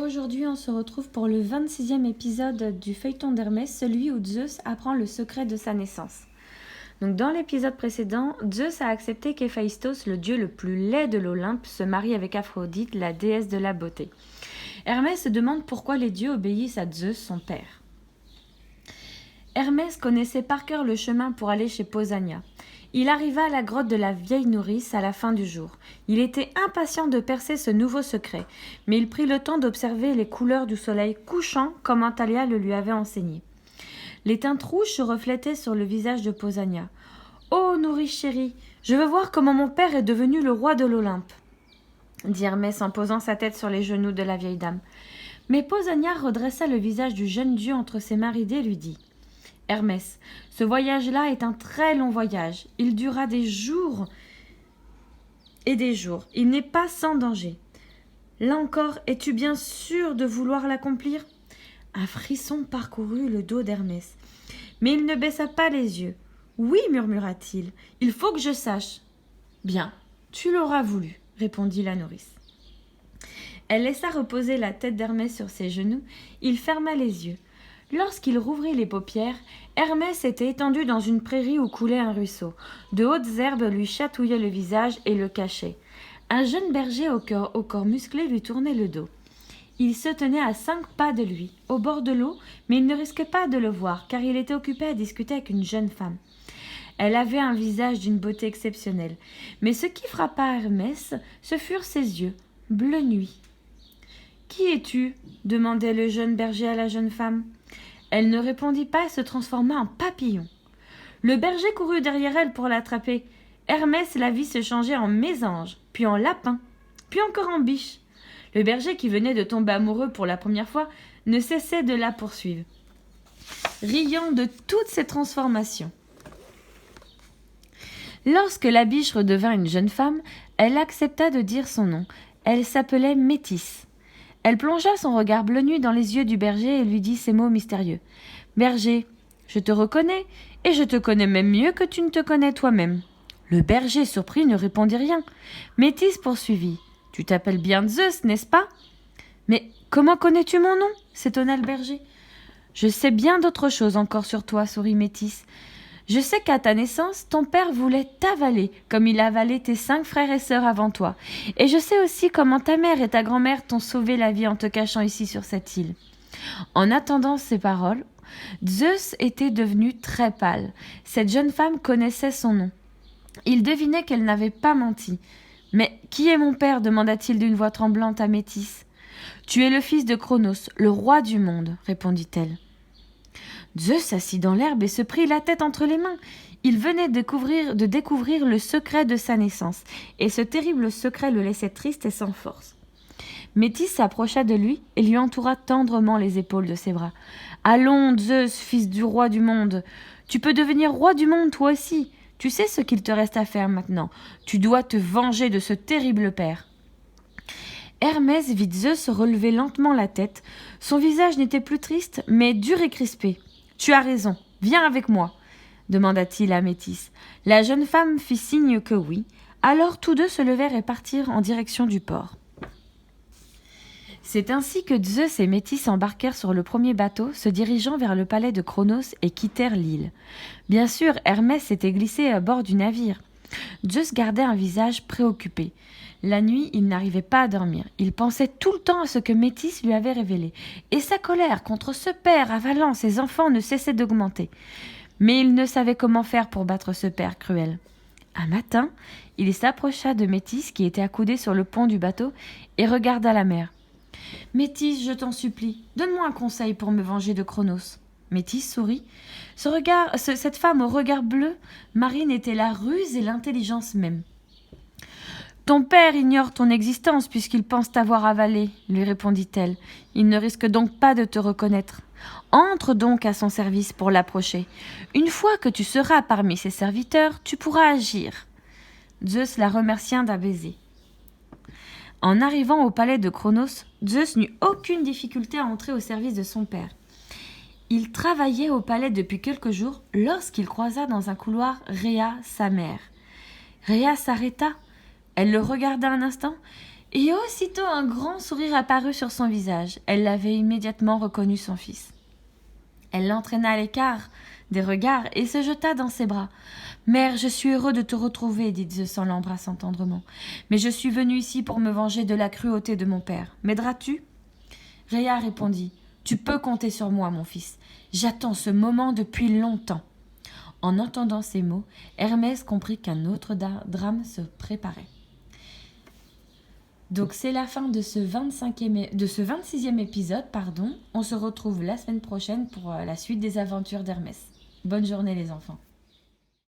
Aujourd'hui, on se retrouve pour le 26e épisode du feuilleton d'Hermès, celui où Zeus apprend le secret de sa naissance. Donc, dans l'épisode précédent, Zeus a accepté qu'Héphaïstos, le dieu le plus laid de l'Olympe, se marie avec Aphrodite, la déesse de la beauté. Hermès se demande pourquoi les dieux obéissent à Zeus, son père. Hermès connaissait par cœur le chemin pour aller chez Pausania. Il arriva à la grotte de la vieille nourrice à la fin du jour. Il était impatient de percer ce nouveau secret, mais il prit le temps d'observer les couleurs du soleil couchant comme Antalya le lui avait enseigné. Les teintes rouges se reflétaient sur le visage de Pausania. « Oh, nourrice chérie, je veux voir comment mon père est devenu le roi de l'Olympe !» dit Hermès en posant sa tête sur les genoux de la vieille dame. Mais Pausania redressa le visage du jeune dieu entre ses mains ridées et lui dit « Hermès, ce voyage-là est un très long voyage. Il durera des jours et des jours. Il n'est pas sans danger. Là encore, es-tu bien sûr de vouloir l'accomplir ?» Un frisson parcourut le dos d'Hermès. Mais il ne baissa pas les yeux. « Oui, murmura-t-il, il faut que je sache. »« Bien, tu l'auras voulu, » répondit la nourrice. Elle laissa reposer la tête d'Hermès sur ses genoux. Il ferma les yeux. Lorsqu'il rouvrit les paupières, Hermès était étendu dans une prairie où coulait un ruisseau. De hautes herbes lui chatouillaient le visage et le cachaient. Un jeune berger au corps musclé lui tournait le dos. Il se tenait à 5 pas de lui, au bord de l'eau, mais il ne risquait pas de le voir, car il était occupé à discuter avec une jeune femme. Elle avait un visage d'une beauté exceptionnelle, mais ce qui frappa Hermès, ce furent ses yeux, bleu nuit. « Qui es-tu » demandait le jeune berger à la jeune femme. Elle ne répondit pas et se transforma en papillon. Le berger courut derrière elle pour l'attraper. Hermès la vit se changer en mésange, puis en lapin, puis encore en biche. Le berger, qui venait de tomber amoureux pour la première fois, ne cessait de la poursuivre, riant de toutes ces transformations. Lorsque la biche redevint une jeune femme, elle accepta de dire son nom. Elle s'appelait Métis. Elle plongea son regard bleu nuit dans les yeux du berger et lui dit ces mots mystérieux. « Berger, je te reconnais, et je te connais même mieux que tu ne te connais toi-même. » Le berger, surpris, ne répondit rien. Métis poursuivit. « Tu t'appelles bien Zeus, n'est-ce pas ?»« Mais comment connais-tu mon nom ?» s'étonna le berger. « Je sais bien d'autres choses encore sur toi, sourit Métis. Je sais qu'à ta naissance, ton père voulait t'avaler, comme il a avalé tes 5 frères et sœurs avant toi. Et je sais aussi comment ta mère et ta grand-mère t'ont sauvé la vie en te cachant ici sur cette île. » En attendant ces paroles, Zeus était devenu très pâle. Cette jeune femme connaissait son nom. Il devinait qu'elle n'avait pas menti. « Mais qui est mon père ?» demanda-t-il d'une voix tremblante à Métis. « Tu es le fils de Cronos, le roi du monde, » répondit-elle. Zeus s'assit dans l'herbe et se prit la tête entre les mains. Il venait de découvrir le secret de sa naissance, et ce terrible secret le laissait triste et sans force. Métis s'approcha de lui et lui entoura tendrement les épaules de ses bras. « Allons, Zeus, fils du roi du monde, tu peux devenir roi du monde toi aussi. Tu sais ce qu'il te reste à faire maintenant. Tu dois te venger de ce terrible père. » Hermès vit Zeus relever lentement la tête. Son visage n'était plus triste, mais dur et crispé. « Tu as raison, viens avec moi, » demanda-t-il à Métis. La jeune femme fit signe que oui. Alors tous deux se levèrent et partirent en direction du port. C'est ainsi que Zeus et Métis embarquèrent sur le premier bateau, se dirigeant vers le palais de Cronos et quittèrent l'île. Bien sûr, Hermès s'était glissé à bord du navire. Zeus gardait un visage préoccupé. La nuit, il n'arrivait pas à dormir. Il pensait tout le temps à ce que Métis lui avait révélé. Et sa colère contre ce père avalant ses enfants ne cessait d'augmenter. Mais il ne savait comment faire pour battre ce père cruel. Un matin, il s'approcha de Métis qui était accoudé sur le pont du bateau et regarda la mer. « Métis, je t'en supplie, donne-moi un conseil pour me venger de Cronos. » Métis sourit. Cette femme au regard bleu marine était la ruse et l'intelligence même. « Ton père ignore ton existence puisqu'il pense t'avoir avalé, » lui répondit-elle. « Il ne risque donc pas de te reconnaître. Entre donc à son service pour l'approcher. Une fois que tu seras parmi ses serviteurs, tu pourras agir. » Zeus la remercia d'un baiser. En arrivant au palais de Cronos, Zeus n'eut aucune difficulté à entrer au service de son père. Il travaillait au palais depuis quelques jours lorsqu'il croisa dans un couloir Rhea, sa mère. Rhea s'arrêta. Elle le regarda un instant, Et aussitôt un grand sourire apparut sur son visage. Elle l'avait immédiatement reconnu son fils. Elle l'entraîna à l'écart des regards et se jeta dans ses bras. « Mère, je suis heureux de te retrouver, dit Zeus en l'embrassant tendrement. Mais je suis venu ici pour me venger de la cruauté de mon père. M'aideras-tu » Rhea répondit « Tu peux compter sur moi, mon fils. J'attends ce moment depuis longtemps. » En entendant ces mots, Hermès comprit qu'un autre drame se préparait. Donc c'est la fin de ce 26e épisode. On se retrouve la semaine prochaine pour la suite des aventures d'Hermès. Bonne journée les enfants.